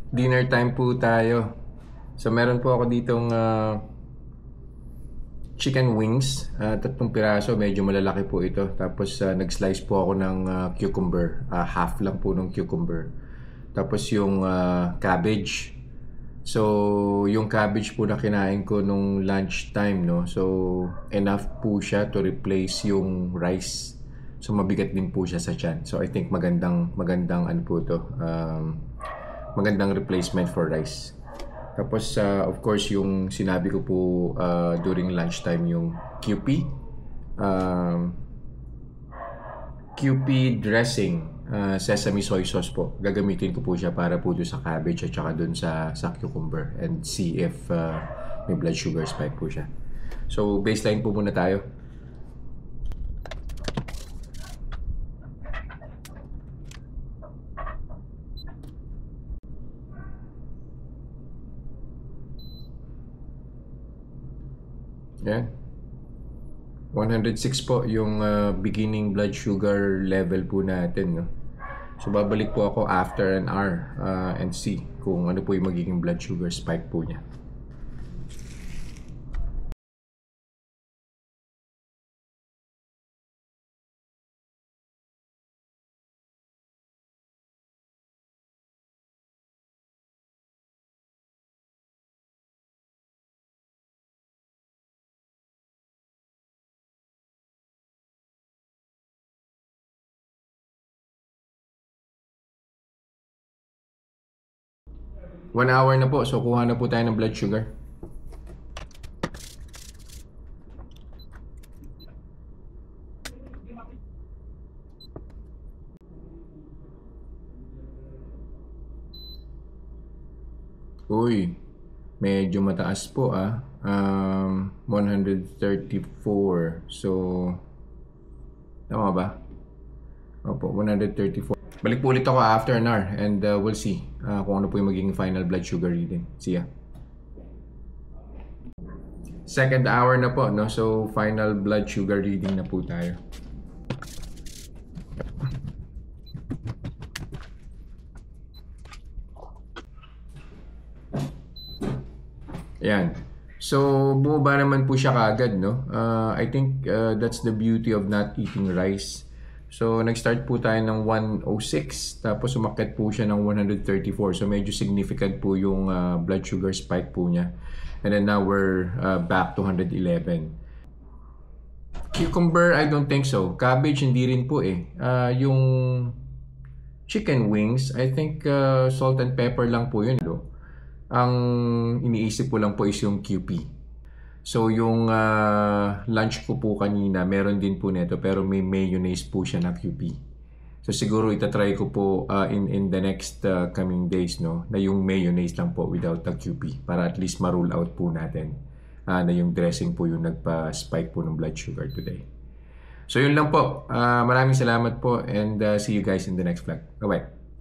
Dinner time po tayo. So meron po ako ditong chicken wings, 3 piraso, medyo malalaki po ito. Tapos nag-slice po ako ng cucumber, half lang po ng cucumber. Tapos yung cabbage. So yung cabbage po na kinain ko nung lunch time, no. So enough po siya to replace yung rice. So mabigat din po siya sa tiyan. So I think magandang ano po to. Magandang replacement for rice. Tapos of course yung sinabi ko po during lunchtime yung QP. QP dressing, sesame soy sauce po. Gagamitin ko po siya para po doon sa cabbage at saka doon sa cucumber, and see if may blood sugar spike po siya. So baseline po muna tayo. Yan. 106 po yung beginning blood sugar level po natin, no? So babalik po ako after an hour and see kung ano po yung magiging blood sugar spike po niya. One hour na po, so kuha na po tayo ng blood sugar. Uy, medyo mataas po 134. So, tama ba? Opo, 134. Balik po ulit ako after an hour and we'll see kung ano po yung magiging final blood sugar reading. See ya. Second hour na po, no? So, final blood sugar reading na po tayo. Ayan. So, bumaba naman po siya kaagad, no? I think that's the beauty of not eating rice. So, nag-start po tayo ng 106, tapos umakyat po siya ng 134. So, medyo significant po yung blood sugar spike po niya. And then now we're back to 111. Cucumber, I don't think so. Cabbage, hindi rin po eh. Yung chicken wings, I think salt and pepper lang po yun. Ang iniisip ko lang po is yung QP. So yung lunch ko po kanina, meron din po nito pero may mayonnaise po siya na QP. So siguro itatry ko po in the next coming days, no, na yung mayonnaise lang po without the QP para at least ma-rule out po natin na yung dressing po yung nagpa-spike po ng blood sugar today. So yun lang po. Maraming salamat po and see you guys in the next vlog. Bye-bye.